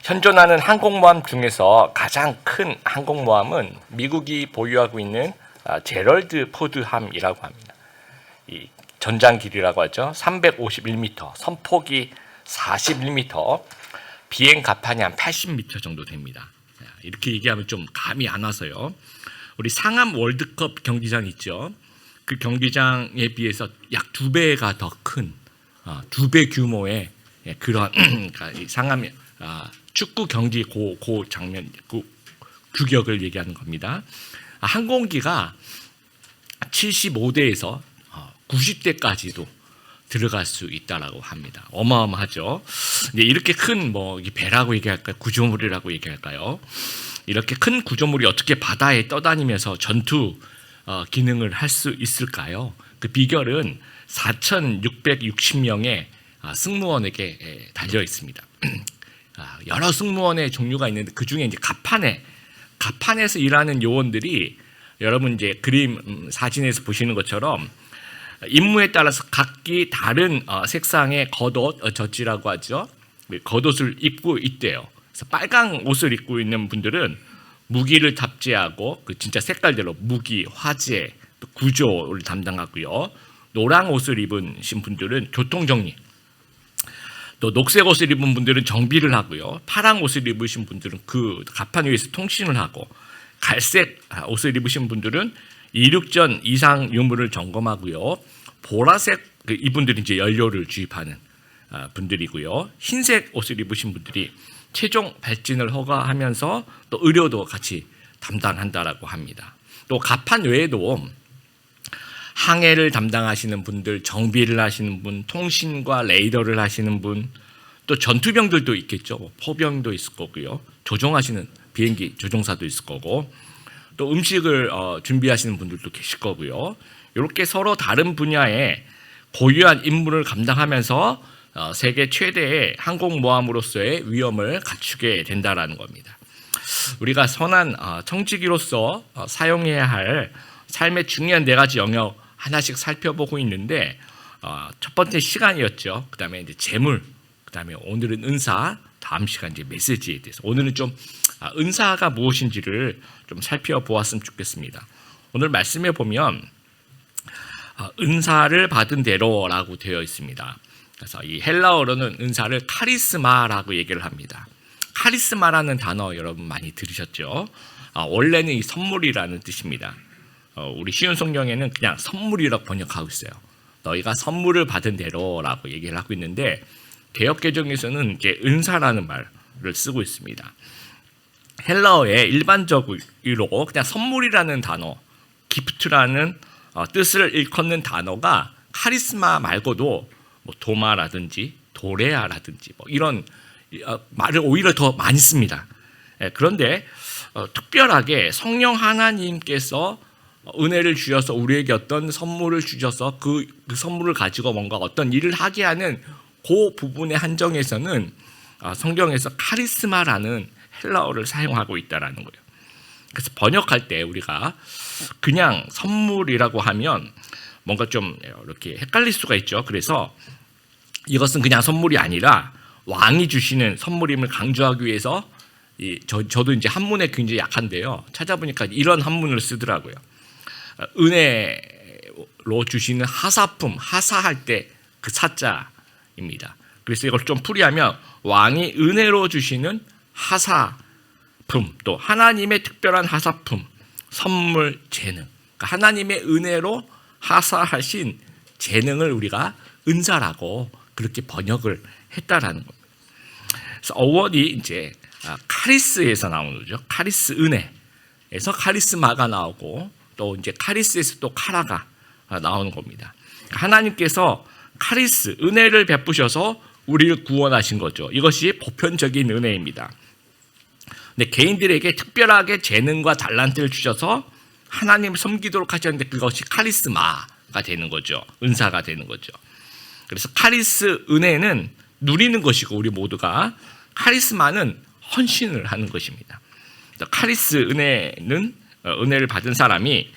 현존하는 항공모함 중에서 가장 큰 항공모함은 미국이 보유하고 있는 제럴드 포드함이라고 합니다. 이 전장 길이라고 하죠. 351m, 선폭이 41m, 비행 갑판이 한 80m 정도 됩니다. 이렇게 얘기하면 좀 감이 안 와서요. 우리 상암 월드컵 경기장 있죠. 그 경기장에 비해서 약 2배가 더 큰 2배 규모의 그런 상암 축구 경기 고 장면 규격을 얘기하는 겁니다. 항공기가 75대에서 90대까지도 들어갈 수 있다라고 합니다. 어마어마하죠. 이렇게 큰 배라고 얘기할까요? 구조물이라고 얘기할까요? 이렇게 큰 구조물이 어떻게 바다에 떠다니면서 전투 기능을 할 수 있을까요? 그 비결은 4,660명의 승무원에게 달려 있습니다. 여러 승무원의 종류가 있는데 그 중에 이제 갑판에서 일하는 요원들이 여러분 이제 그림 사진에서 보시는 것처럼 임무에 따라서 각기 다른 색상의 겉옷, 젖지라고 하죠. 겉옷을 입고 있대요. 그래서 빨강 옷을 입고 있는 분들은 무기를 탑재하고 그 진짜 색깔대로 무기, 화재, 구조를 담당하고요. 노랑 옷을 입으신 분들은 교통정리, 또 녹색 옷을 입은 분들은 정비를 하고요. 파랑 옷을 입으신 분들은 그 갑판 위에서 통신을 하고, 갈색 옷을 입으신 분들은 이륙전 이상 유무를 점검하고요. 보라색 이분들이 이제 연료를 주입하는 분들이고요. 흰색 옷을 입으신 분들이 최종 발진을 허가하면서 또 의료도 같이 담당한다라고 합니다. 또 갑판 외에도 항해를 담당하시는 분들, 정비를 하시는 분, 통신과 레이더를 하시는 분, 또 전투병들도 있겠죠. 포병도 있을 거고요. 조종하시는 비행기 조종사도 있을 거고, 또 음식을 준비하시는 분들도 계실 거고요. 이렇게 서로 다른 분야의 고유한 임무를 감당하면서 세계 최대의 항공모함으로서의 위험을 갖추게 된다라는 겁니다. 우리가 선한 청지기로서 사용해야 할 삶의 중요한 4가지 영역 하나씩 살펴보고 있는데, 첫 번째 시간이었죠. 그 다음에 이제 재물, 그 다음에 오늘은 은사, 다음 시간 이제 메시지에 대해서 오늘은 좀 은사가 무엇인지를 좀 살펴보았으면 좋겠습니다. 오늘 말씀해 보면 은사를 받은 대로라고 되어 있습니다. 그래서 이 헬라어로는 은사를 카리스마라고 얘기를 합니다. 카리스마라는 단어 여러분 많이 들으셨죠? 원래는 이 선물이라는 뜻입니다. 우리 쉬운 성경에는 그냥 선물이라고 번역하고 있어요. 너희가 선물을 받은 대로라고 얘기를 하고 있는데, 개역개정에서는 이제 은사라는 말을 쓰고 있습니다. 헬라어에 일반적으로 그냥 선물이라는 단어, 기프트라는 뜻을 일컫는 단어가 카리스마 말고도 도마라든지 도레아라든지 이런 말을 오히려 더 많이 씁니다. 그런데 특별하게 성령 하나님께서 은혜를 주셔서 우리에게 어떤 선물을 주셔서 그 선물을 가지고 뭔가 어떤 일을 하게 하는 그 부분의 한정에서는 성경에서 카리스마라는 헬라어를 사용하고 있다라는 거예요. 그래서 번역할 때 우리가 그냥 선물이라고 하면 뭔가 좀 이렇게 헷갈릴 수가 있죠. 그래서 이것은 그냥 선물이 아니라 왕이 주시는 선물임을 강조하기 위해서 저도 이제 한문에 굉장히 약한데요. 찾아보니까 이런 한문을 쓰더라고요. 은혜로 주시는 하사품, 하사할 때 그 사자입니다. 그래서 이걸 좀 풀이하면 왕이 은혜로 주시는 하사품, 또 하나님의 특별한 하사품, 선물, 재능, 그러니까 하나님의 은혜로 하사하신 재능을 우리가 은사라고 그렇게 번역을 했다라는 겁니다. 그래서 어원이 이제 카리스에서 나오는 거죠. 카리스 은혜에서 카리스마가 나오고, 또 이제 카리스에서 또 카라가 나오는 겁니다. 하나님께서 카리스 은혜를 베푸셔서 우리를 구원하신 거죠. 이것이 보편적인 은혜입니다. 근데 개인들에게 특별하게 재능과 달란트를 주셔서 하나님을 섬기도록 하셨는데 그것이 카리스마가 되는 거죠. 은사가 되는 거죠. 그래서 카리스 은혜는 누리는 것이고, 우리 모두가 카리스마는 헌신을 하는 것입니다. 카리스 은혜는 은혜를 받은 사람이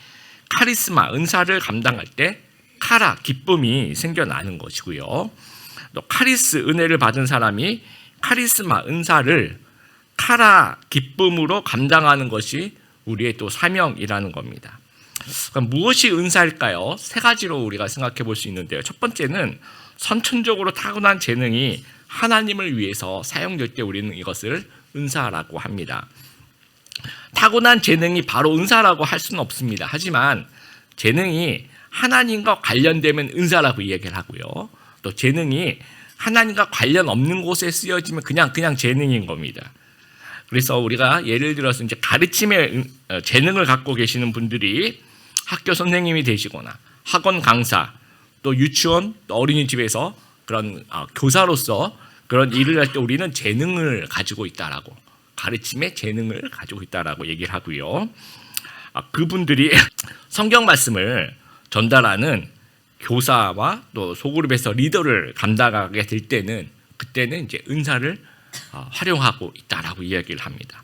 카리스마 은사를 감당할 때 카라 기쁨이 생겨나는 것이고요. 또 카리스 은혜를 받은 사람이 카리스마 은사를 살아 기쁨으로 감당하는 것이 우리의 또 사명이라는 겁니다. 그럼 무엇이 은사일까요? 세 가지로 우리가 생각해 볼 수 있는데요. 첫 번째는 선천적으로 타고난 재능이 하나님을 위해서 사용될 때 우리는 이것을 은사라고 합니다. 타고난 재능이 바로 은사라고 할 수는 없습니다. 하지만 재능이 하나님과 관련되면 은사라고 이야기를 하고요. 또 재능이 하나님과 관련 없는 곳에 쓰여지면 그냥 재능인 겁니다. 그래서 우리가 예를 들어서 이제 가르침의 재능을 갖고 계시는 분들이 학교 선생님이 되시거나 학원 강사, 또 유치원, 또 어린이집에서 그런 교사로서 그런 일을 할 때 우리는 재능을 가지고 있다라고, 가르침의 재능을 가지고 있다라고 얘기를 하고요. 그분들이 성경 말씀을 전달하는 교사와 또 소그룹에서 리더를 감당하게 될 때는 그때는 이제 은사를 활용하고 있다라고 이야기를 합니다.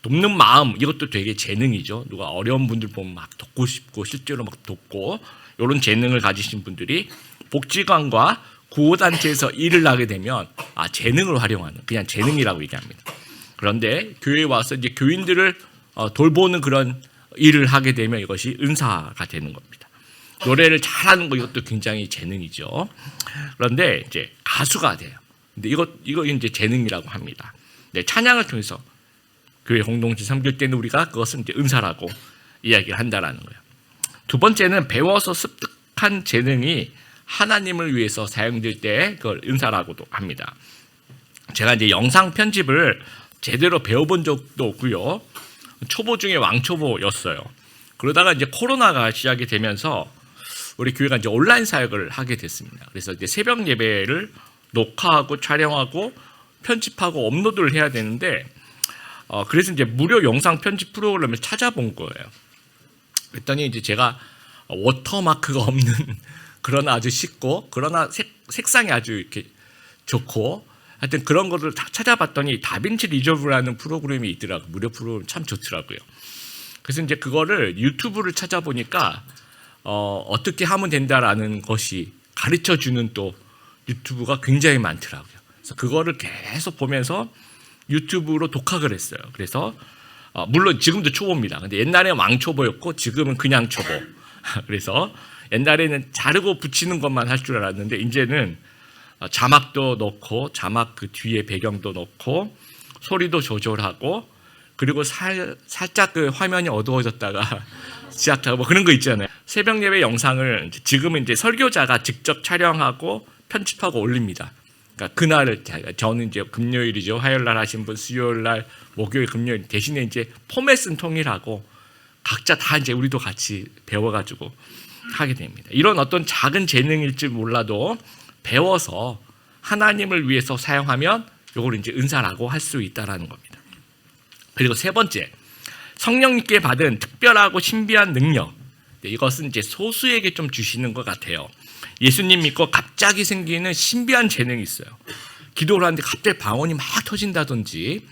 돕는 마음, 이것도 되게 재능이죠. 누가 어려운 분들 보면 막 돕고 싶고 실제로 막 돕고, 이런 재능을 가지신 분들이 복지관과 구호단체에서 일을 하게 되면 재능을 활용하는, 그냥 재능이라고 얘기합니다. 그런데 교회에 와서 이제 교인들을 돌보는 그런 일을 하게 되면 이것이 은사가 되는 겁니다. 노래를 잘하는 거, 이것도 굉장히 재능이죠. 그런데 이제 가수가 돼요. 근데 이거 이제 재능이라고 합니다. 네, 찬양을 통해서 교회 공동체 섬길 때는 우리가 그것은 이제 은사라고 이야기를 한다라는 거예요. 두 번째는 배워서 습득한 재능이 하나님을 위해서 사용될 때 그걸 은사라고도 합니다. 제가 이제 영상 편집을 제대로 배워본 적도 없고요. 초보 중에 왕초보였어요. 그러다가 이제 코로나가 시작이 되면서 우리 교회가 이제 온라인 사역을 하게 됐습니다. 그래서 이제 새벽 예배를 녹화하고 촬영하고 편집하고 업로드를 해야 되는데, 그래서 이제 무료 영상 편집 프로그램을 찾아본 거예요. 그랬더니 이제 제가 워터마크가 없는 그러나 아주 쉽고 그러나 색상이 아주 이렇게 좋고 하여튼 그런 것을 다 찾아봤더니 다빈치 리졸브라는 프로그램이 있더라고요. 무료 프로그램 참 좋더라고요. 그래서 이제 그거를 유튜브를 찾아보니까 어떻게 하면 된다라는 것이 가르쳐주는 또 유튜브가 굉장히 많더라고요. 그래서 그거를 계속 보면서 유튜브로 독학을 했어요. 그래서 물론 지금도 초보입니다. 근데 옛날에는 왕초보였고 지금은 그냥 초보. 그래서 옛날에는 자르고 붙이는 것만 할 줄 알았는데 이제는 자막도 넣고 자막 그 뒤에 배경도 넣고 소리도 조절하고, 그리고 살짝 그 화면이 어두워졌다가 시작하고 뭐 그런 거 있잖아요. 새벽 예배 영상을 지금은 이제 설교자가 직접 촬영하고 편집하고 올립니다. 그러니까 그날을 저는 이제 금요일이죠. 화요일 날 하신 분 수요일 날, 목요일, 금요일 대신에 이제 포맷은 통일하고 각자 다 이제 우리도 같이 배워가지고 하게 됩니다. 이런 어떤 작은 재능일지 몰라도 배워서 하나님을 위해서 사용하면 이걸 이제 은사라고 할 수 있다라는 겁니다. 그리고 세 번째, 성령님께 받은 특별하고 신비한 능력. 이것은 이제 소수에게 좀 주시는 것 같아요. 예수님 믿고 갑자기 생기는 신비한 재능이 있어요. 기도를 하는데 갑자기 방언이 막 터진다든지,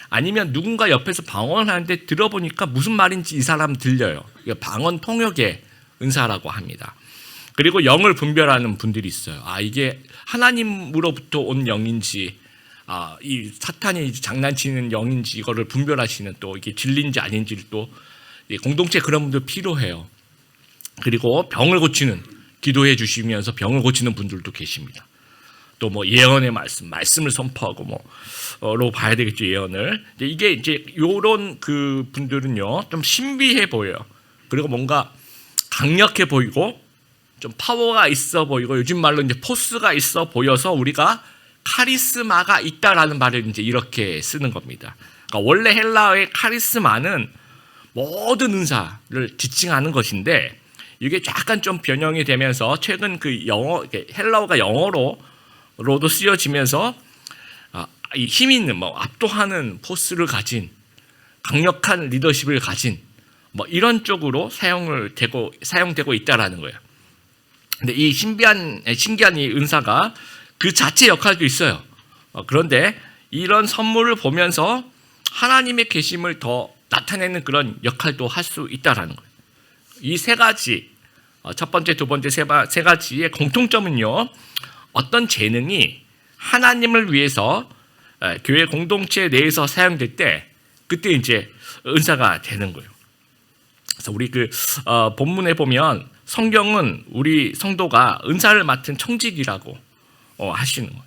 아니면 누군가 옆에서 방언을 하는데 들어보니까 무슨 말인지 이 사람 들려요. 방언 통역의 은사라고 합니다. 그리고 영을 분별하는 분들이 있어요. 이게 하나님으로부터 온 영인지, 이 사탄이 장난치는 영인지 이거를 분별하시는, 또 이게 진리인지 아닌지를 또 공동체 그런 분들 필요해요. 그리고 병을 고치는, 기도해 주시면서 병을 고치는 분들도 계십니다. 또 뭐 예언의 말씀을 선포하고 뭐로 봐야 되겠죠, 예언을. 이게 이제 요런 그 분들은요 좀 신비해 보여요. 그리고 뭔가 강력해 보이고 좀 파워가 있어 보이고, 요즘 말로 이제 포스가 있어 보여서 우리가 카리스마가 있다라는 말을 이제 이렇게 쓰는 겁니다. 그러니까 원래 헬라어의 카리스마는 모든 은사를 지칭하는 것인데, 이게 약간 좀 변형이 되면서 최근 그 영어, 헬라어가 영어로도 쓰여지면서 이 힘 있는, 압도하는 포스를 가진, 강력한 리더십을 가진 이런 쪽으로 사용되고 있다라는 거예요. 근데 이 신기한 이 은사가 그 자체 역할도 있어요. 그런데 이런 선물을 보면서 하나님의 계심을 더 나타내는 그런 역할도 할 수 있다라는 거예요. 이 세 가지, 첫 번째, 두 번째, 세 가지의 공통점은요, 어떤 재능이 하나님을 위해서 교회 공동체 내에서 사용될 때 그때 이제 은사가 되는 거예요. 그래서 우리 본문에 보면 성경은 우리 성도가 은사를 맡은 청직이라고 하시는 거예요.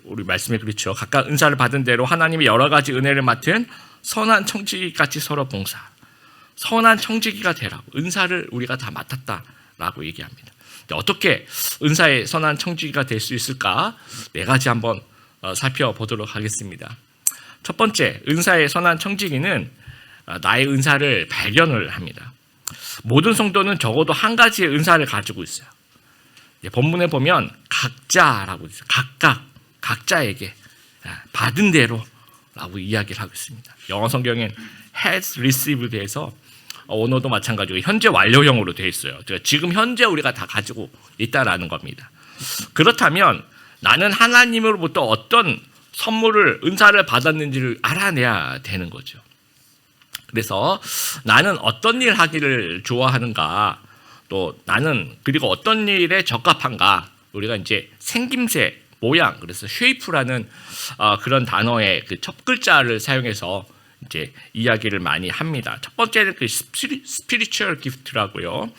우리 말씀에 그렇죠. 각각 은사를 받은 대로 하나님의 여러 가지 은혜를 맡은 선한 청지기 같이 서로 봉사. 선한 청지기가 되라고. 은사를 우리가 다 맡았다라고 얘기합니다. 어떻게 은사의 선한 청지기가 될 수 있을까? 네 가지 한번 살펴보도록 하겠습니다. 첫 번째, 은사의 선한 청지기는 나의 은사를 발견을 합니다. 모든 성도는 적어도 한 가지의 은사를 가지고 있어요. 본문에 보면 각자라고 있어요. 각자에게 받은 대로라고 이야기를 하고 있습니다. 영어 성경엔 has received에서 언어도 마찬가지고 현재 완료형으로 되어 있어요. 지금 현재 우리가 다 가지고 있다라는 겁니다. 그렇다면 나는 하나님으로부터 어떤 선물을 은사를 받았는지를 알아내야 되는 거죠. 그래서 나는 어떤 일 하기를 좋아하는가, 또 나는 그리고 어떤 일에 적합한가, 우리가 이제 생김새, 모양, 그래서 쉐이프라는 그런 단어의 그 첫 글자를 사용해서 이제 이야기를 많이 합니다. 첫 번째는 그 스피리추얼 기프트라고요.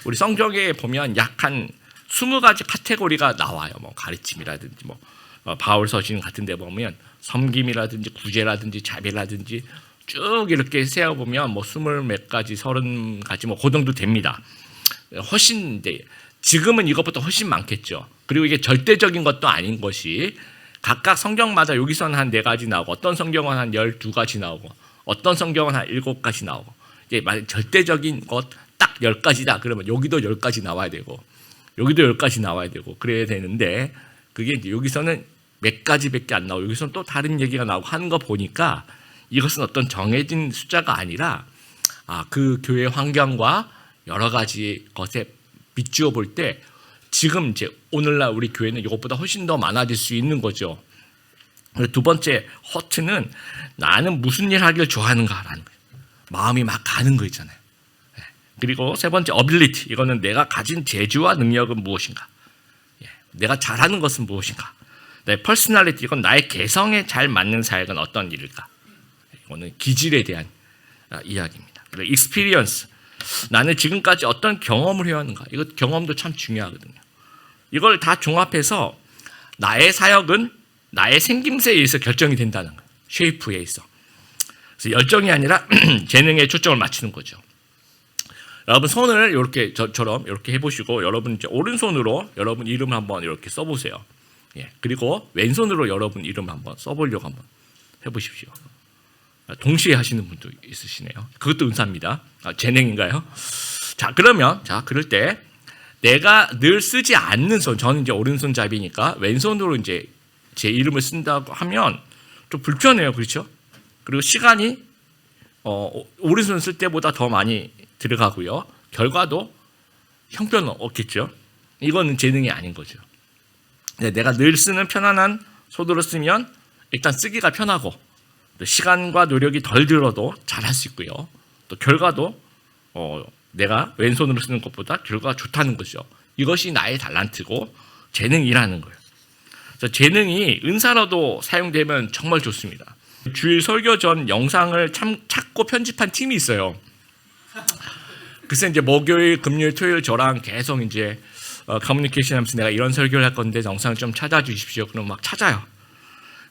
우리 성경에 보면 약 한 20가지 카테고리가 나와요. 뭐 가르침이라든지 뭐 바울 서신 같은 데 보면 섬김이라든지 구제라든지 자비라든지 쭉 이렇게 세어 보면 뭐 20몇 가지, 30가지 뭐 그 정도 됩니다. 훨씬 이제 지금은 이것보다 훨씬 많겠죠. 그리고 이게 절대적인 것도 아닌 것이 각각 성경마다 여기서는 한 4가지 나오고 어떤 성경은 한 12가지 나오고 어떤 성경은 한 7가지 나오고 이게 절대적인 것 딱 10가지다 그러면 여기도 10가지 나와야 되고 여기도 10가지 나와야 되고 그래야 되는데 그게 이제 여기서는 몇 가지밖에 안 나오고 여기서는 또 다른 얘기가 나오고 하는 거 보니까 이것은 어떤 정해진 숫자가 아니라 그 교회 환경과 여러 가지 것에 비추어 볼 때 지금 이제 오늘날 우리 교회는 이것보다 훨씬 더 많아질 수 있는 거죠. 두 번째 허트는 나는 무슨 일 하기를 좋아하는가라는 거예요. 마음이 막 가는 거 있잖아요. 그리고 세 번째 어빌리티, 이거는 내가 가진 재주와 능력은 무엇인가, 내가 잘하는 것은 무엇인가. 퍼스널리티, 이건 나의 개성에 잘 맞는 사역은 어떤 일일까. 이거는 기질에 대한 이야기입니다. 그리고 익스피리언스, 나는 지금까지 어떤 경험을 해왔는가. 이거 경험도 참 중요하거든요. 이걸 다 종합해서 나의 사역은 나의 생김새에 의해서 결정이 된다는 거예요. 쉐이프에 있어. 그래서 열정이 아니라 재능에 초점을 맞추는 거죠. 여러분 손을 이렇게 저처럼 이렇게 해보시고 여러분 이제 오른손으로 여러분 이름을 한번 이렇게 써보세요. 그리고 왼손으로 여러분 이름 한번 써보려고 한번 해보십시오. 동시에 하시는 분도 있으시네요. 그것도 은사입니다. 재능인가요? 자, 그러면 그럴 때 내가 늘 쓰지 않는 손, 저는 이제 오른손잡이니까 왼손으로 이제 제 이름을 쓴다고 하면 좀 불편해요, 그렇죠? 그리고 시간이 오른손 쓸 때보다 더 많이 들어가고요. 결과도 형편은 없겠죠. 이거는 재능이 아닌 거죠. 내가 늘 쓰는 편안한 손으로 쓰면 일단 쓰기가 편하고 또 시간과 노력이 덜 들어도 잘할 수 있고요. 또 결과도 내가 왼손으로 쓰는 것보다 결과가 좋다는 거죠. 이것이 나의 달란트고 재능이라는 거예요. 그래서 재능이 은사로도 사용되면 정말 좋습니다. 주일 설교 전 영상을 찾고 편집한 팀이 있어요. 그래서 이제 목요일, 금요일, 토요일 저랑 계속 이제 커뮤니케이션 하면서 내가 이런 설교를 할 건데 영상을 좀 찾아주십시오. 그럼 막 찾아요.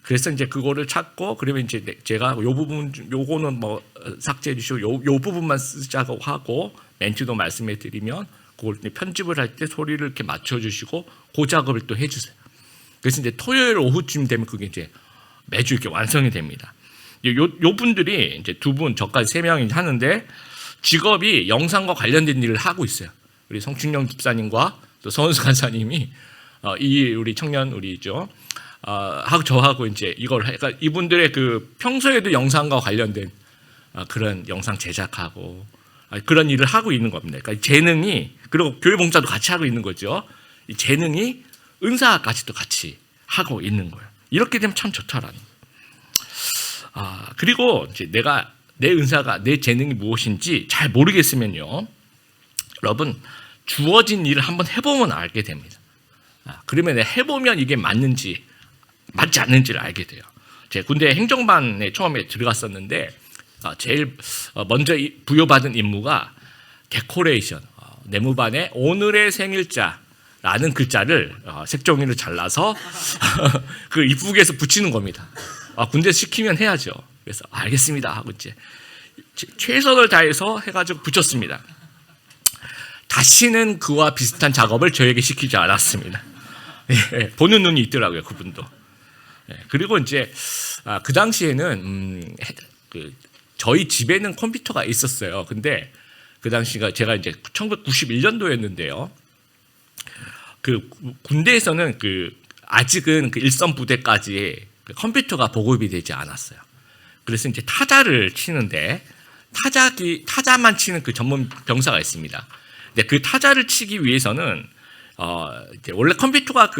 그래서 이제 그거를 찾고 그러면 이제 제가 요 부분 요거는 뭐 삭제해 주시고 요 부분만 쓰자고 하고 멘트도 말씀해 드리면 그걸 편집을 할 때 소리를 이렇게 맞춰 주시고 그 작업을 또 해 주세요. 그래서 이제 토요일 오후쯤 되면 그게 이제 매주 이렇게 완성이 됩니다. 요 분들이 이제 두 분, 저까지 3명이 하는데 직업이 영상과 관련된 일을 하고 있어요. 우리 성춘영 집사님과 또 서은수 간사님이 우리 청년 우리죠. 하고 저하고 이제 이걸 그러니까 이분들의 그 평소에도 영상과 관련된 그런 영상 제작하고 그런 일을 하고 있는 겁니다. 그러니까 재능이 그리고 교회 봉사도 같이 하고 있는 거죠. 이 재능이 은사까지도 같이 하고 있는 거예요. 이렇게 되면 참 좋다라는 거예요. 그리고 이제 내가 내 은사가 내 재능이 무엇인지 잘 모르겠으면요, 여러분 주어진 일을 한번 해보면 알게 됩니다. 그러면 해보면 이게 맞는지 맞지 않는지를 알게 돼요. 제 군대 행정반에 처음에 들어갔었는데 제일 먼저 부여받은 임무가 데코레이션, 내무반에 오늘의 생일자라는 글자를 색종이를 잘라서 그 이쁘게해서 붙이는 겁니다. 군대에서 시키면 해야죠. 그래서 알겠습니다 하고 이제 최선을 다해서 해가지고 붙였습니다. 다시는 그와 비슷한 작업을 저에게 시키지 않았습니다. 예, 보는 눈이 있더라고요, 그분도. 예, 그리고 이제 그 당시에는 저희 집에는 컴퓨터가 있었어요. 근데 그 당시가 제가 이제 1991년도였는데요. 그 군대에서는 아직은 일선 부대까지 컴퓨터가 보급이 되지 않았어요. 그래서 이제 타자를 치는데 타자만 치는 그 전문 병사가 있습니다. 근데 그 타자를 치기 위해서는 이제 원래 컴퓨터가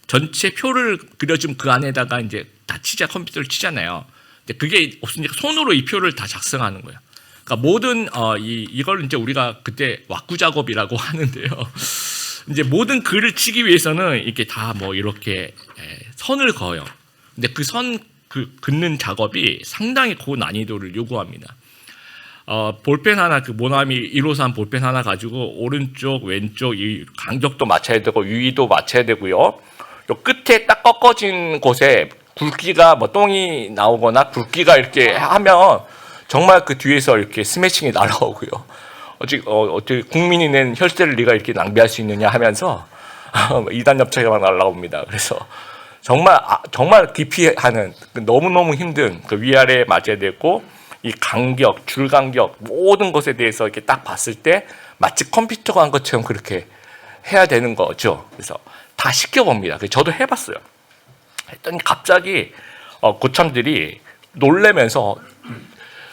전체 표를 그려준 그 안에다가 이제 다 컴퓨터를 치잖아요. 근데 그게 없으니까 손으로 이 표를 다 작성하는 거예요. 그러니까 모든 이걸 이제 우리가 그때 왁구 작업이라고 하는데요. 이제 모든 글을 치기 위해서는 이렇게 다 이렇게 선을 그어요. 근데 그 선 긋는 작업이 상당히 고난이도를 요구합니다. 볼펜 하나, 모나미 153 볼펜 하나 가지고 오른쪽, 왼쪽 이 간격도 맞춰야 되고 유의도 맞춰야 되고요. 요 끝에 딱 꺾어진 곳에 굵기가 똥이 나오거나 굵기가 이렇게 하면 정말 그 뒤에서 이렇게 스매싱이 날아오고요. 어떻게 국민이 낸 혈세를 네가 이렇게 낭비할 수 있느냐 하면서 이단 엽차가 막 날아옵니다. 그래서 정말 깊이 하는 너무너무 힘든 위아래 맞아야 되고 이 간격, 줄 간격 모든 것에 대해서 이렇게 딱 봤을 때 마치 컴퓨터가 한 것처럼 그렇게 해야 되는 거죠. 그래서 다 시켜봅니다. 저도 해봤어요. 했더니 갑자기 고참들이 놀래면서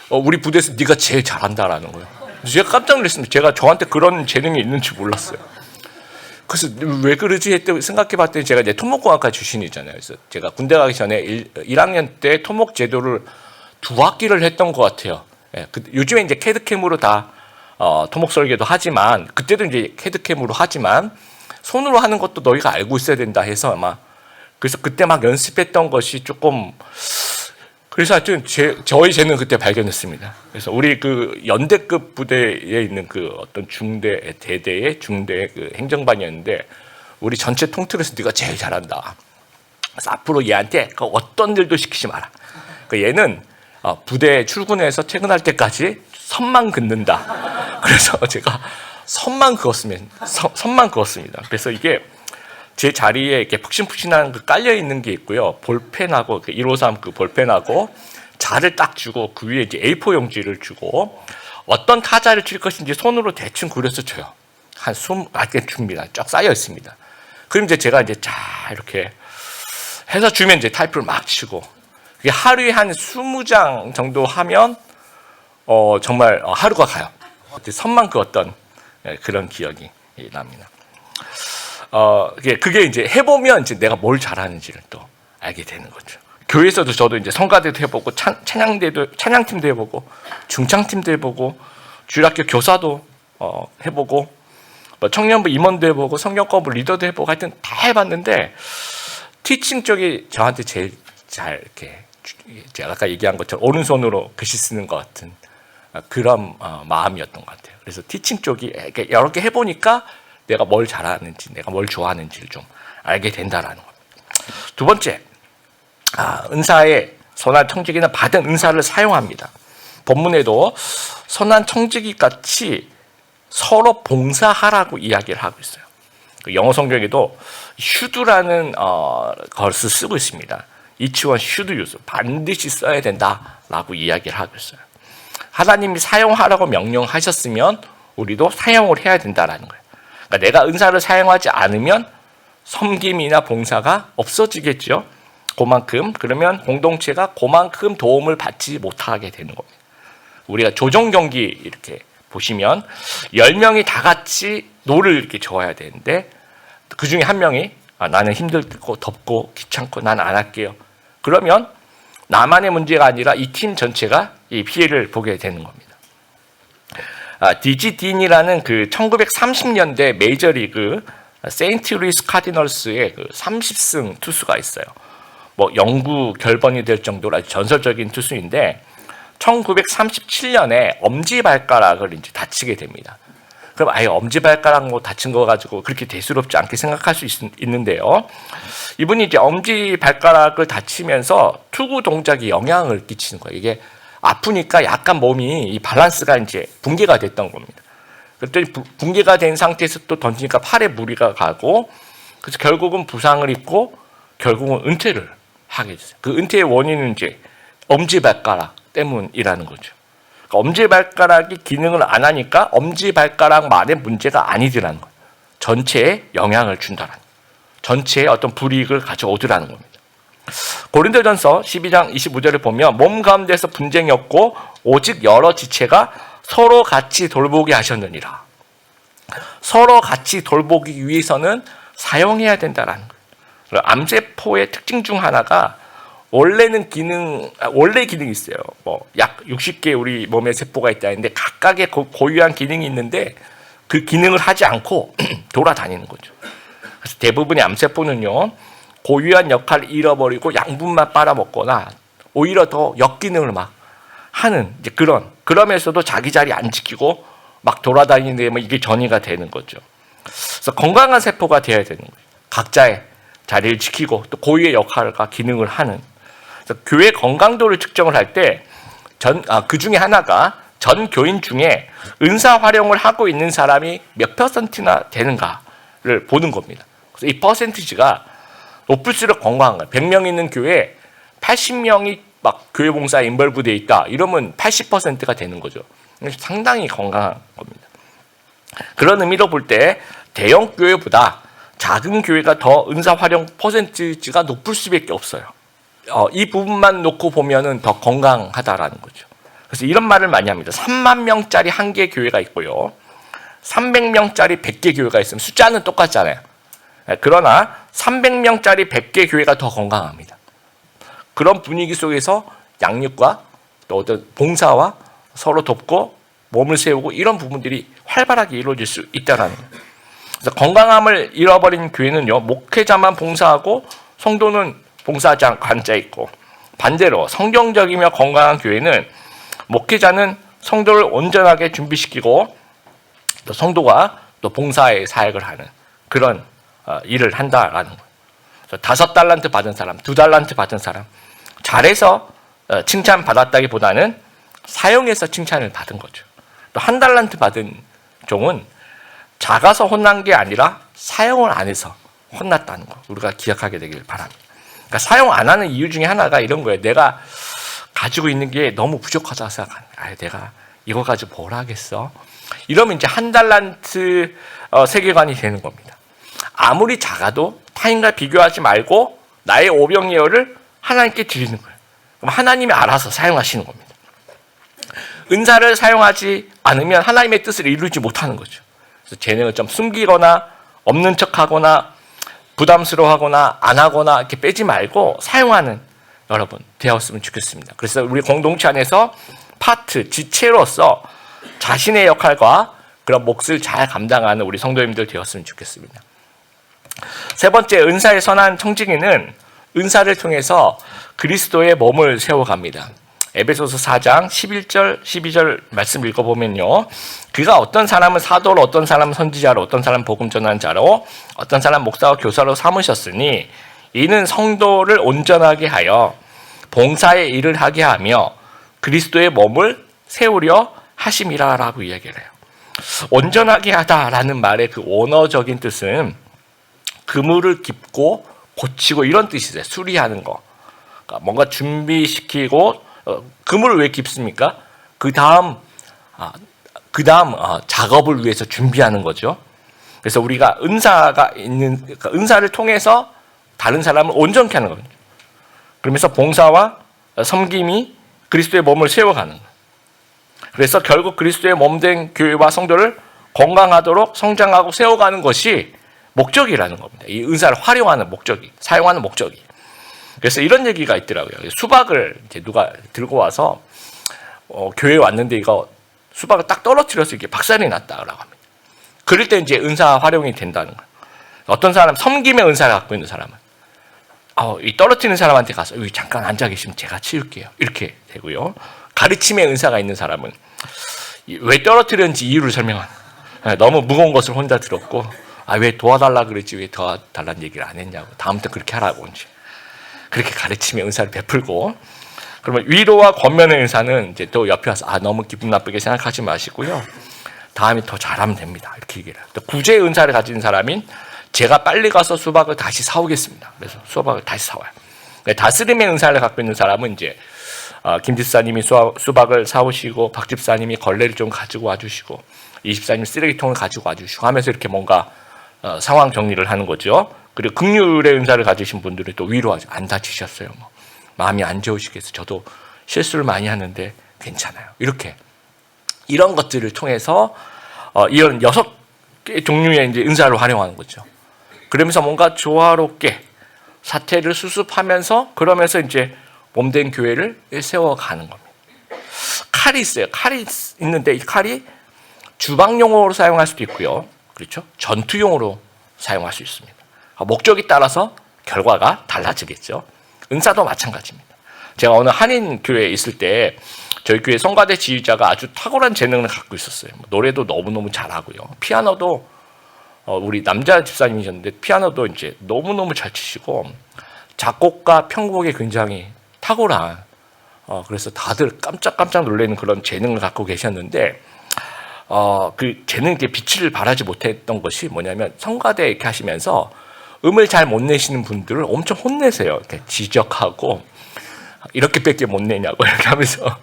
우리 부대에서 네가 제일 잘한다라는 거예요. 제가 깜짝 놀랐습니다. 저한테 그런 재능이 있는지 몰랐어요. 그래서 왜 그러지 했더니 생각해봤더니 제가 이제 토목공학과 출신이잖아요. 그래서 제가 군대 가기 전에 1학년 때 토목 제도를 2학기를 했던 것 같아요. 예, 요즘에 이제 캐드캠으로 다 토목 설계도 하지만 그때도 이제 캐드캠으로 하지만 손으로 하는 것도 너희가 알고 있어야 된다 해서 아마 그래서 그때 막 연습했던 것이 조금 그래서 하여튼 저희 재능 그때 발견했습니다. 그래서 우리 연대급 부대에 있는 어떤 중대 대대의 중대 행정반이었는데 우리 전체 통틀어서 네가 제일 잘한다. 그래서 앞으로 얘한테 어떤 일도 시키지 마라. 얘는 부대 출근해서 퇴근할 때까지 선만 긋는다. 그래서 제가 선만 그었습니다. 그래서 이게 제 자리에 이렇게 푹신푹신한 깔려 있는 게 있고요. 볼펜하고 153 볼펜하고 자를 딱 주고 그 위에 이제 A4 용지를 주고 어떤 타자를 칠 것인지 손으로 대충 그려서 줘요. 한 20개 줍니다. 쫙 쌓여 있습니다. 그럼 이제 제가 이제 자 이렇게 해서 주면 이제 타이프를 막 치고 그게 하루에 한 20장 정도 하면 정말 하루가 가요. 선만 그었던 그런 기억이 납니다. 그게 이제 해보면 이제 내가 뭘 잘하는지를 또 알게 되는 거죠. 교회에서도 저도 이제 성가대도 해보고 찬양팀도 해보고 중창팀도 해보고 주일학교 교사도 해보고 청년부 임원도 해보고 성경과부 리더도 해보고 하여튼 다 해봤는데 티칭 쪽이 저한테 제일 잘 이렇게 제가 아까 얘기한 것처럼 오른손으로 글씨 쓰는 것 같은 그런 마음이었던 것 같아요. 그래서 티칭 쪽이 여러 개 해보니까 내가 뭘 잘하는지, 내가 뭘 좋아하는지를 좀 알게 된다라는 겁니다. 두 번째, 은사의 선한 청지기는 받은 은사를 사용합니다. 본문에도 선한 청지기 같이 서로 봉사하라고 이야기를 하고 있어요. 영어 성경에도 should라는 것을 쓰고 있습니다. each one should use, 반드시 써야 된다라고 이야기를 하고 있어요. 하나님이 사용하라고 명령하셨으면 우리도 사용을 해야 된다라는 거예요. 그러니까 내가 은사를 사용하지 않으면 섬김이나 봉사가 없어지겠죠. 그러면 공동체가 그만큼 도움을 받지 못하게 되는 겁니다. 우리가 조정 경기 이렇게 보시면 10명이 다 같이 노를 이렇게 저어야 되는데 그 중에 한 명이 나는 힘들고 덥고 귀찮고 난 안 할게요. 그러면 나만의 문제가 아니라 이 팀 전체가 이 피해를 보게 되는 겁니다. 디지 딘이라는 1930년대 메이저리그 세인트 루이스 카디널스의 30승 투수가 있어요. 뭐 영구 결번이 될 정도로 아주 전설적인 투수인데 1937년에 엄지발가락을 이제 다치게 됩니다. 그럼 아예 엄지발가락 뭐 다친 거 가지고 그렇게 대수롭지 않게 생각할 수 있는데요. 이분이 이제 엄지발가락을 다치면서 투구 동작에 영향을 끼치는 거예요. 이게 아프니까 약간 몸이 이 밸런스가 이제 붕괴가 됐던 겁니다. 그랬더니 붕괴가 된 상태에서 또 던지니까 팔에 무리가 가고 그래서 결국은 부상을 입고 결국은 은퇴를 하게 됐어요. 그 은퇴의 원인은 이제 엄지발가락 때문이라는 거죠. 그러니까 엄지발가락이 기능을 안 하니까 엄지발가락만의 문제가 아니더라는 거예요. 전체에 영향을 준다는 거예요. 전체에 어떤 불이익을 가져오더라는 겁니다. 고린도전서 12장 25절을 보면 몸 가운데서 분쟁이 없고 오직 여러 지체가 서로 같이 돌보게 하셨느니라. 서로 같이 돌보기 위해서는 사용해야 된다는 거예요. 암세포의 특징 중 하나가 원래 기능이 있어요. 뭐 약 60개 우리 몸에 세포가 있다는데 각각의 고유한 기능이 있는데 그 기능을 하지 않고 돌아다니는 거죠. 그래서 대부분의 암세포는요 고유한 역할을 잃어버리고 양분만 빨아먹거나 오히려 더 역기능을 막 하는 이제 그러면서도 자기 자리 안 지키고 막 돌아다니는데 이게 전이가 되는 거죠. 그래서 건강한 세포가 되어야 되는 거예요. 각자의 자리를 지키고 또 고유의 역할과 기능을 하는. 그래서 교회 건강도를 측정을 할 때 그 중에 하나가 전 교인 중에 은사 활용을 하고 있는 사람이 몇 %나 되는가를 보는 겁니다. 그래서 이 퍼센티지가 높을수록 건강한 거예요. 100명 있는 교회에 80명이 막 교회 봉사에 인벌브되어 있다. 이러면 80%가 되는 거죠. 상당히 건강한 겁니다. 그런 의미로 볼 때 대형 교회보다 작은 교회가 더 은사 활용 퍼센티지가 높을 수밖에 없어요. 이 부분만 놓고 보면은 더 건강하다라는 거죠. 그래서 이런 말을 많이 합니다. 3만 명짜리 한 개 교회가 있고요. 300명짜리 100개 교회가 있으면 숫자는 똑같잖아요. 그러나 300명짜리 100개 교회가 더 건강합니다. 그런 분위기 속에서 양육과 또 어떤 봉사와 서로 돕고 몸을 세우고 이런 부분들이 활발하게 이루어질 수 있다는 거예요. 그래서 건강함을 잃어버린 교회는요, 목회자만 봉사하고 성도는 봉사하지 않고 앉아 있고, 반대로 성경적이며 건강한 교회는 목회자는 성도를 온전하게 준비시키고 또 성도가 또 봉사의 사역을 하는 그런 일을 한다라는 거예요. 5달란트 받은 사람, 2달란트 받은 사람, 잘해서 칭찬 받았다기보다는 사용해서 칭찬을 받은 거죠. 또 1달란트 받은 종은 작아서 혼난 게 아니라 사용을 안 해서 혼났다는 거 우리가 기억하게 되길 바랍니다. 그러니까 사용 안 하는 이유 중에 하나가 이런 거예요. 내가 가지고 있는 게 너무 부족하다고 생각하는. 내가 이거 가지고 뭘 하겠어? 이러면 이제 1달란트 세계관이 되는 겁니다. 아무리 작아도 타인과 비교하지 말고 나의 오병이어를 하나님께 드리는 거예요. 그럼 하나님이 알아서 사용하시는 겁니다. 은사를 사용하지 않으면 하나님의 뜻을 이루지 못하는 거죠. 그래서 재능을 좀 숨기거나 없는 척하거나 부담스러워하거나 안 하거나 이렇게 빼지 말고 사용하는 여러분 되었으면 좋겠습니다. 그래서 우리 공동체 안에서 파트, 지체로서 자신의 역할과 그런 몫을 잘 감당하는 우리 성도님들 되었으면 좋겠습니다. 세 번째, 은사의 선한 청지기는 은사를 통해서 그리스도의 몸을 세워갑니다. 에베소서 4장 11절 12절 말씀 읽어보면요, 그가 어떤 사람은 사도로, 어떤 사람은 선지자로, 어떤 사람은 복음 전하는 자로, 어떤 사람은 목사와 교사로 삼으셨으니 이는 성도를 온전하게 하여 봉사의 일을 하게 하며 그리스도의 몸을 세우려 하심이라라고 이야기를 해요. 온전하게 하다라는 말의 그 원어적인 뜻은 그물을 깁고 고치고 이런 뜻이세요. 수리하는 거. 그러니까 뭔가 준비시키고, 그물을 왜 깁습니까? 그 다음 작업을 위해서 준비하는 거죠. 그래서 우리가 은사가 있는, 그러니까 은사를 통해서 다른 사람을 온전케 하는 겁니다. 그러면서 봉사와 섬김이 그리스도의 몸을 세워가는 거예요. 그래서 결국 그리스도의 몸된 교회와 성도를 건강하도록 성장하고 세워가는 것이 목적이라는 겁니다. 이 은사를 활용하는 목적이, 사용하는 목적이. 그래서 이런 얘기가 있더라고요. 수박을 이제 누가 들고 와서 교회에 왔는데 이거 수박을 딱 떨어뜨려서 이렇게 박살이 났다고 합니다. 그럴 때 이제 은사 활용이 된다는 거예요. 어떤 사람, 섬김의 은사를 갖고 있는 사람은 이 떨어뜨리는 사람한테 가서 여기 잠깐 앉아 계시면 제가 치울게요. 이렇게 되고요. 가르침의 은사가 있는 사람은 왜 떨어뜨렸는지 이유를 설명하는. 너무 무거운 것을 혼자 들었고 왜 도와달라 그랬지 왜 도와달라는 얘기를 안 했냐고 다음부터 그렇게 하라고 이제 그렇게 가르침의 은사를 베풀고 그러면 위로와 권면의 은사는 이제 또 옆에 와서 너무 기분 나쁘게 생각하지 마시고요. 다음에 더 잘하면 됩니다. 이렇게 얘기를 해요. 또 구제의 은사를 가진 사람인 제가 빨리 가서 수박을 다시 사오겠습니다. 그래서 수박을 다시 사와요. 다스림의 은사를 갖고 있는 사람은 이제 김 집사님이 수박을 사오시고 박 집사님이 걸레를 좀 가지고 와주시고 이 집사님이 쓰레기통을 가지고 와주시고 하면서 이렇게 뭔가 상황 정리를 하는 거죠. 그리고 긍휼의 은사를 가지신 분들은 또 위로하죠. 안 다치셨어요. 마음이 안 좋으시겠어요. 저도 실수를 많이 하는데 괜찮아요. 이렇게 이런 것들을 통해서 이런 6개 종류의 이제 은사를 활용하는 거죠. 그러면서 뭔가 조화롭게 사태를 수습하면서 그러면서 이제 몸된 교회를 세워가는 겁니다. 칼이 있어요. 칼이 있는데 이 칼이 주방용으로 사용할 수도 있고요. 그렇죠? 전투용으로 사용할 수 있습니다. 목적에 따라서 결과가 달라지겠죠. 은사도 마찬가지입니다. 제가 어느 한인 교회에 있을 때 저희 교회 성가대 지휘자가 아주 탁월한 재능을 갖고 있었어요. 노래도 너무너무 잘하고요. 피아노도 우리 남자 집사님이셨는데 피아노도 이제 너무너무 잘 치시고 작곡과 편곡에 굉장히 탁월한 그래서 다들 깜짝깜짝 놀라는 그런 재능을 갖고 계셨는데 그 재능에 빛을 발하지 못했던 것이 뭐냐면 성가대 이렇게 하시면서 음을 잘 못 내시는 분들을 엄청 혼내세요. 이렇게 지적하고 이렇게밖에 못 내냐고 이렇게 하면서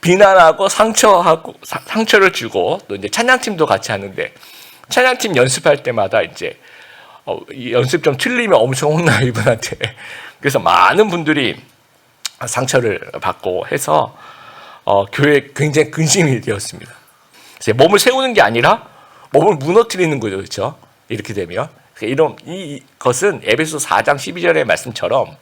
비난하고 상처를 주고 또 이제 찬양팀도 같이 하는데 찬양팀 연습할 때마다 이제 연습 좀 틀리면 엄청 혼나요 이분한테. 그래서 많은 분들이 상처를 받고 해서 교회에 굉장히 근심이 되었습니다. 그래서 몸을 세우는 게 아니라 몸을 무너뜨리는 거죠, 그렇죠? 이렇게 되면 이것은 에베소 4장 12절의 말씀처럼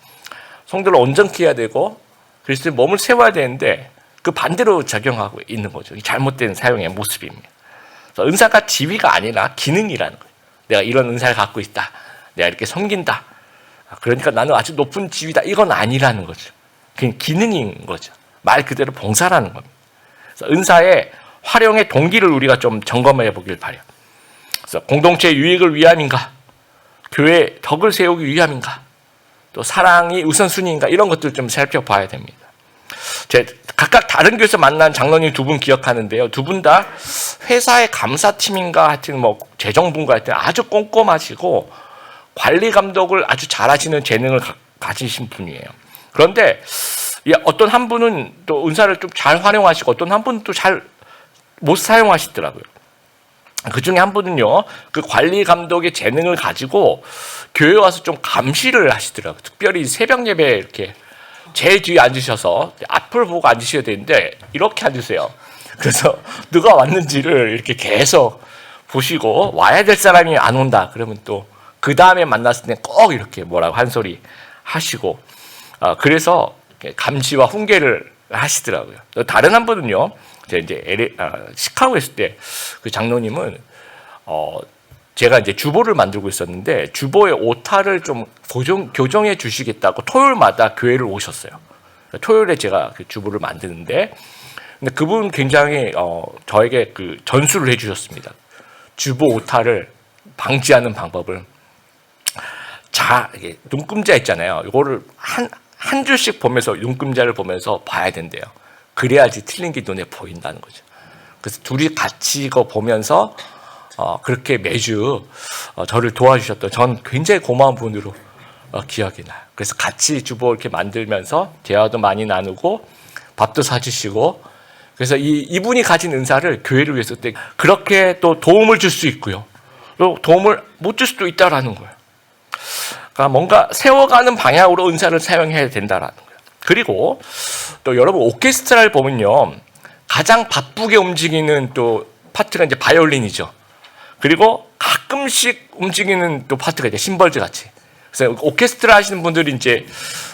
성도를 온전케 해야 되고 그리스도의 몸을 세워야 되는데 그 반대로 작용하고 있는 거죠. 잘못된 사용의 모습입니다. 그래서 은사가 지위가 아니라 기능이라는 거예요. 내가 이런 은사를 갖고 있다. 내가 이렇게 섬긴다. 그러니까 나는 아주 높은 지위다. 이건 아니라는 거죠. 그냥 기능인 거죠. 말 그대로 봉사라는 겁니다. 그래서 은사의 활용의 동기를 우리가 좀 점검해 보길 바라요. 그래서 공동체의 유익을 위함인가? 교회의 덕을 세우기 위함인가? 또 사랑이 우선순위인가? 이런 것들 좀 살펴봐야 됩니다. 각각 다른 교회에서 만난 장로님 2분 기억하는데요. 2분 다 회사의 감사팀인가 하여튼 재정분과 하여튼 아주 꼼꼼하시고 관리 감독을 아주 잘하시는 재능을 가지신 분이에요. 그런데 어떤 한 분은 또 은사를 좀 잘 활용하시고 어떤 한 분은 또 잘 못 사용하시더라고요. 그 중에 한 분은요, 그 관리 감독의 재능을 가지고 교회에 와서 좀 감시를 하시더라고요. 특별히 새벽 예배에 이렇게 제일 뒤에 앉으셔서 앞을 보고 앉으셔야 되는데 이렇게 앉으세요. 그래서 누가 왔는지를 이렇게 계속 보시고 와야 될 사람이 안 온다. 그러면 또 그 다음에 만났을 때 꼭 이렇게 뭐라고 한 소리 하시고 그래서 감시와 훈계를 하시더라고요. 다른 한 분은요, 이제 시카고에 있을 때 그 장로님은 제가 이제 주보를 만들고 있었는데 주보의 오타를 좀 교정해 주시겠다고 토요일마다 교회를 오셨어요. 토요일에 제가 그 주보를 만드는데 근데 그분 굉장히 저에게 그 전수를 해주셨습니다. 주보 오타를 방지하는 방법을 이게 눈금자 있잖아요. 이거를 한 줄씩 보면서 눈금자를 보면서 봐야 된대요. 그래야지 틀린 게 눈에 보인다는 거죠. 그래서 둘이 같이 이거 보면서 그렇게 매주 저를 도와주셨던 전 굉장히 고마운 분으로 기억이 나요. 그래서 같이 주보 이렇게 만들면서 대화도 많이 나누고 밥도 사주시고 그래서 이분이 가진 은사를 교회를 위해서 그렇게 또 도움을 줄 수 있고요. 또 도움을 못 줄 수도 있다라는 거예요. 그러니까 뭔가 세워가는 방향으로 은사를 사용해야 된다라는 거예요. 그리고 또 여러분 오케스트라를 보면요, 가장 바쁘게 움직이는 또 파트가 이제 바이올린이죠. 그리고 가끔씩 움직이는 또 파트가 이제 심벌즈 같이. 그래서 오케스트라 하시는 분들이 이제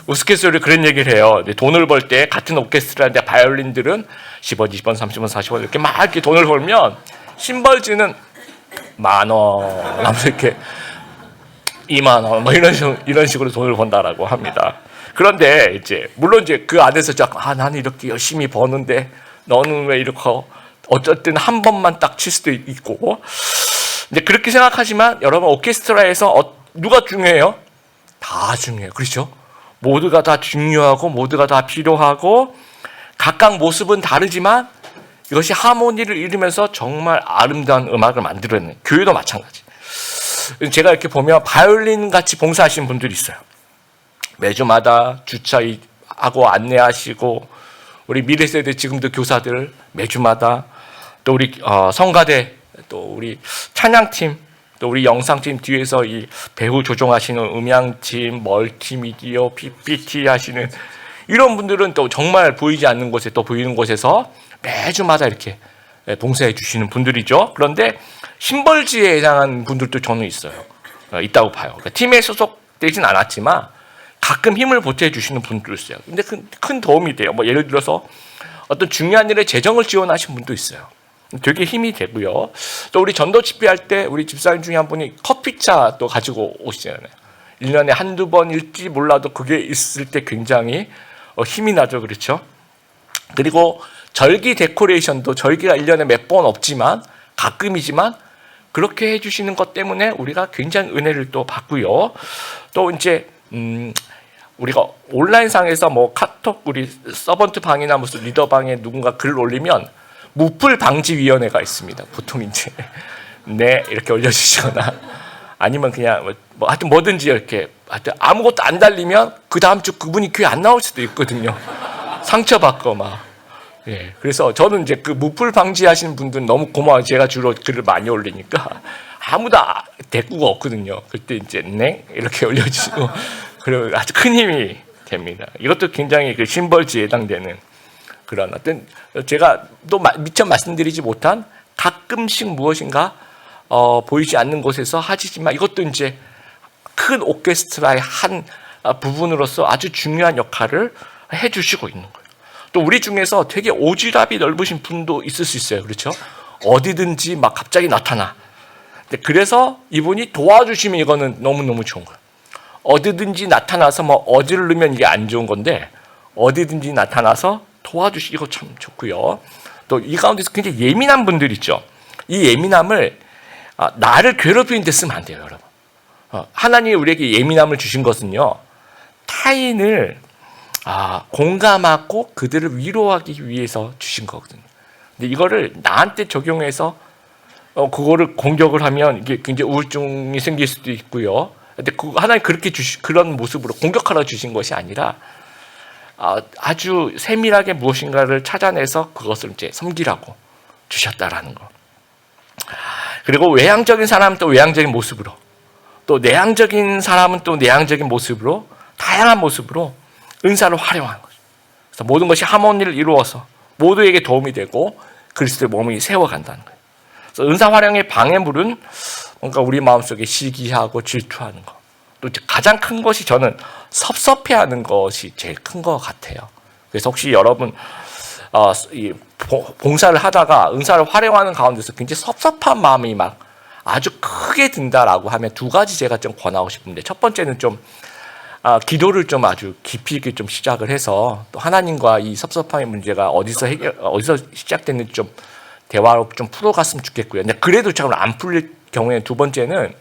우스갯소리로 그런 얘기를 해요. 돈을 벌 때 같은 오케스트라인데 바이올린들은 10원, 20원, 30원, 40원 이렇게 막 이렇게 돈을 벌면 심벌즈는 10,000원 하면서 이렇게 2만 원, 뭐 이런 식으로 돈을 번다라고 합니다. 그런데 이제 물론 이제 그 안에서 나는 이렇게 열심히 버는데 너는 왜 이렇게 어쨌든 한 번만 딱 칠 수도 있고, 이제 그렇게 생각하지만 여러분 오케스트라에서 누가 중요해요? 다 중요해요. 그렇죠? 모두가 다 중요하고 모두가 다 필요하고 각각 모습은 다르지만 이것이 하모니를 이루면서 정말 아름다운 음악을 만들어내는, 교회도 마찬가지. 제가 이렇게 보면 바이올린 같이 봉사하시는 분들이 있어요. 매주마다 주차하고 안내하시고, 우리 미래세대 지금도 교사들 매주마다, 또 우리 성가대, 또 우리 찬양팀, 또 우리 영상팀 뒤에서 이 배우 조종하시는 음향팀, 멀티미디어, PPT 하시는 이런 분들은 또 정말 보이지 않는 곳에 또 보이는 곳에서 매주마다 이렇게 봉사해 주시는 분들이죠. 그런데 심벌지에 해당한 분들도 저는 있다고 봐요. 그러니까 팀에 소속되진 않았지만 가끔 힘을 보태 주시는 분들도 있어요. 근데 큰 도움이 돼요. 뭐 예를 들어서 어떤 중요한 일에 재정을 지원하신 분도 있어요. 되게 힘이 되고요. 또 우리 전도 집회할 때 우리 집사님 중에 한 분이 커피차 또 가지고 오시잖아요. 1년에 한두 번일지 몰라도 그게 있을 때 굉장히 힘이 나죠. 그렇죠? 그리고 절기 데코레이션도 절기가 1년에 몇 번 없지만 가끔이지만 그렇게 해주시는 것 때문에 우리가 굉장히 은혜를 또 받고요. 또 이제 우리가 온라인상에서 뭐 카톡 우리 서번트 방이나 무슨 리더 방에 누군가 글을 올리면 무풀 방지 위원회가 있습니다. 보통 이제 네 이렇게 올려주시거나 아니면 그냥 뭐 하여튼 뭐든지 이렇게 하여튼 아무것도 안 달리면 그 다음 주 그분이 교회 안 나올 수도 있거든요. 상처받고 막. 예, 그래서 저는 이제 그 무풀 방지하시는 분들은 너무 고마워요. 제가 주로 글을 많이 올리니까 아무도 대꾸가 없거든요. 그때 이제 네 이렇게 올려주시고 그리고 아주 큰 힘이 됩니다. 이것도 굉장히 그 심벌지에 해당되는 그런 어떤 제가 또 미처 말씀드리지 못한 가끔씩 무엇인가 보이지 않는 곳에서 하시지만 이것도 이제 큰 오케스트라의 한 부분으로서 아주 중요한 역할을 해주시고 있는 거예요. 또 우리 중에서 되게 오지랖이 넓으신 분도 있을 수 있어요. 그렇죠? 어디든지 막 갑자기 나타나. 그래서 이분이 도와주시면 이거는 너무너무 좋은 거예요. 어디든지 나타나서 뭐 어지르면 이게 안 좋은 건데 어디든지 나타나서 도와주시고 참 좋고요. 또 이 가운데서 굉장히 예민한 분들 있죠. 이 예민함을 나를 괴롭히는 데 쓰면 안 돼요, 여러분. 하나님이 우리에게 예민함을 주신 것은요, 타인을 공감하고 그들을 위로하기 위해서 주신 거거든요. 근데 이거를 나한테 적용해서 그거를 공격을 하면 이게 굉장히 우울증이 생길 수도 있고요. 근데 하나님 그렇게 그런 모습으로 공격하러 주신 것이 아니라 아주 세밀하게 무엇인가를 찾아내서 그것을 이제 섬기라고 주셨다라는 거. 그리고 외향적인 사람은 또 외향적인 모습으로, 또 내향적인 사람은 또 내향적인 모습으로, 다양한 모습으로 은사를 활용하는 거죠. 그래서 모든 것이 하모니를 이루어서 모두에게 도움이 되고 그리스도의 몸이 세워간다는 거예요. 그래서 은사 활용의 방해물은 뭔가 우리 마음속에 시기하고 질투하는 거. 또 가장 큰 것이 저는 섭섭해하는 것이 제일 큰 것 같아요. 그래서 혹시 여러분 봉사를 하다가 은사를 활용하는 가운데서 굉장히 섭섭한 마음이 막 아주 크게 든다라고 하면 두 가지 제가 좀 권하고 싶은데, 첫 번째는 좀 기도를 좀 아주 깊이 있게 좀 시작을 해서 또 하나님과 이 섭섭함의 문제가 어디서 시작됐는지 좀 대화로 좀 풀어갔으면 좋겠고요. 근데 그래도 잘 안 풀릴 경우에 두 번째는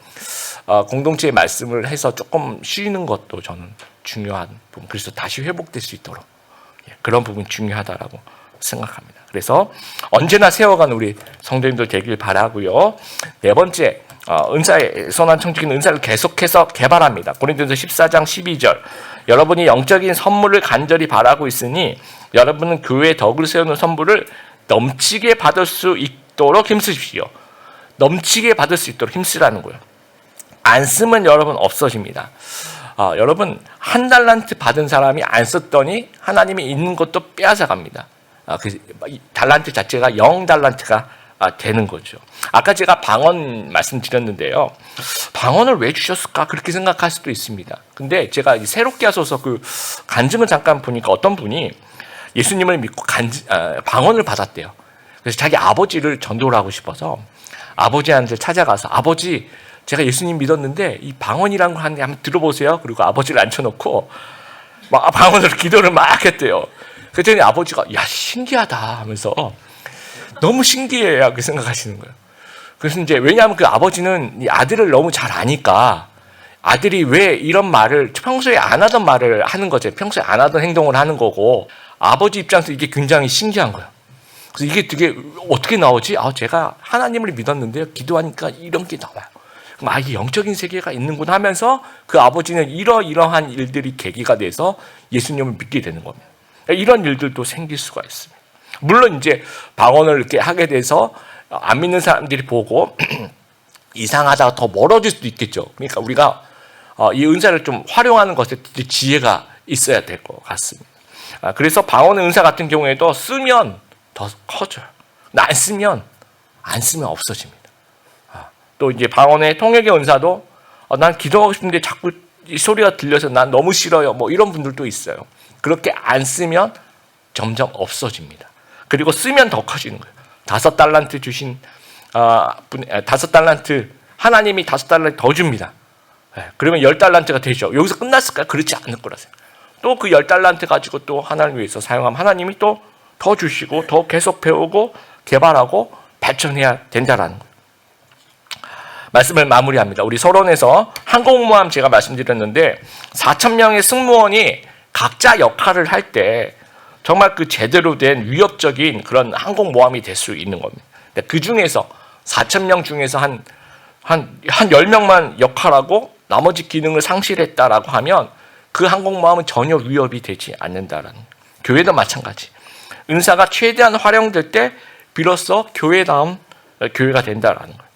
공동체의 말씀을 해서 조금 쉬는 것도 저는 중요한 부분, 그래서 다시 회복될 수 있도록 그런 부분이 중요하다라고 생각합니다. 그래서 언제나 세워가는 우리 성도님들 되길 바라고요. 네 번째, 은사의 선한 청지기는 은사를 계속해서 개발합니다. 고린도전서 14장 12절, 여러분이 영적인 선물을 간절히 바라고 있으니 여러분은 교회의 덕을 세우는 선물을 넘치게 받을 수 있도록 힘쓰십시오. 넘치게 받을 수 있도록 힘쓰라는 거예요. 안 쓰면 여러분 없어집니다. 여러분 한 달란트 받은 사람이 안 썼더니 하나님이 있는 것도 빼앗아 갑니다. 그 달란트 자체가 0달란트가 되는 거죠. 아까 제가 방언 말씀드렸는데요. 방언을 왜 주셨을까 그렇게 생각할 수도 있습니다. 근데 제가 새롭게 하소서 그 간증을 잠깐 보니까 어떤 분이 예수님을 믿고 방언을 받았대요. 그래서 자기 아버지를 전도를 하고 싶어서 아버지한테 찾아가서, 아버지 제가 예수님 믿었는데 이 방언이라는 걸 하는데 한번 들어보세요. 그리고 아버지를 앉혀놓고 막 방언으로 기도를 막 했대요. 그랬더니 아버지가 야 신기하다 하면서 너무 신기해 하고 생각하시는 거예요. 그래서 이제 왜냐하면 그 아버지는 이 아들을 너무 잘 아니까 아들이 왜 이런 말을 평소에 안 하던 말을 하는 거죠. 평소에 안 하던 행동을 하는 거고 아버지 입장에서 이게 굉장히 신기한 거예요. 그래서 이게 되게 어떻게 나오지? 제가 하나님을 믿었는데요. 기도하니까 이런 게 나와요. 그럼 이게 영적인 세계가 있는구나 하면서 그 아버지는 이러한 일들이 계기가 돼서 예수님을 믿게 되는 겁니다. 이런 일들도 생길 수가 있습니다. 물론 이제 방언을 이렇게 하게 돼서 안 믿는 사람들이 보고 이상하다가 더 멀어질 수도 있겠죠. 그러니까 우리가 이 은사를 좀 활용하는 것에 지혜가 있어야 될 것 같습니다. 그래서 방언의 은사 같은 경우에도 쓰면 더 커져요. 안 쓰면 없어집니다. 또 이제 방언의 통역의 은사도 난 기도하고 싶은데 자꾸 이 소리가 들려서 난 너무 싫어요. 뭐 이런 분들도 있어요. 그렇게 안 쓰면 점점 없어집니다. 그리고 쓰면 더 커지는 거예요. 5달란트 주신 5달란트 하나님이 5달란트 더 줍니다. 그러면 10달란트가 되죠. 여기서 끝났을까요? 그렇지 않을 거라서요. 또 그 10달란트 가지고 또 하나님을 위해서 사용하면 하나님이 또 더 주시고 더 계속 배우고 개발하고 발전해야 된다라는 거예요. 말씀을 마무리합니다. 우리 서론에서 항공모함 제가 말씀드렸는데 4,000명의 승무원이 각자 역할을 할 때 정말 그 제대로 된 위협적인 그런 항공모함이 될 수 있는 겁니다. 그 중에서 4,000명 중에서 한 10명만 역할하고 나머지 기능을 상실했다라고 하면 그 항공모함은 전혀 위협이 되지 않는다라는 거예요. 교회도 마찬가지. 은사가 최대한 활용될 때 비로소 교회다운 교회가 된다라는 거예요.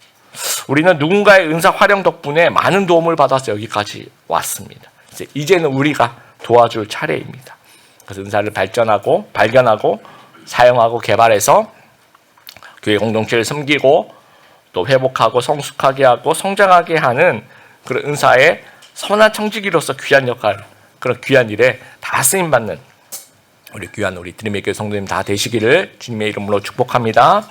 우리는 누군가의 은사 활용 덕분에 많은 도움을 받아서 여기까지 왔습니다. 이제는 우리가 도와줄 차례입니다. 그래서 은사를 발견하고 사용하고 개발해서 교회 공동체를 섬기고 또 회복하고 성숙하게 하고 성장하게 하는 그런 은사의 선한 청지기로서 귀한 역할, 그런 귀한 일에 다 쓰임받는 우리 귀한 우리 드림의 교회 성도님 다 되시기를 주님의 이름으로 축복합니다.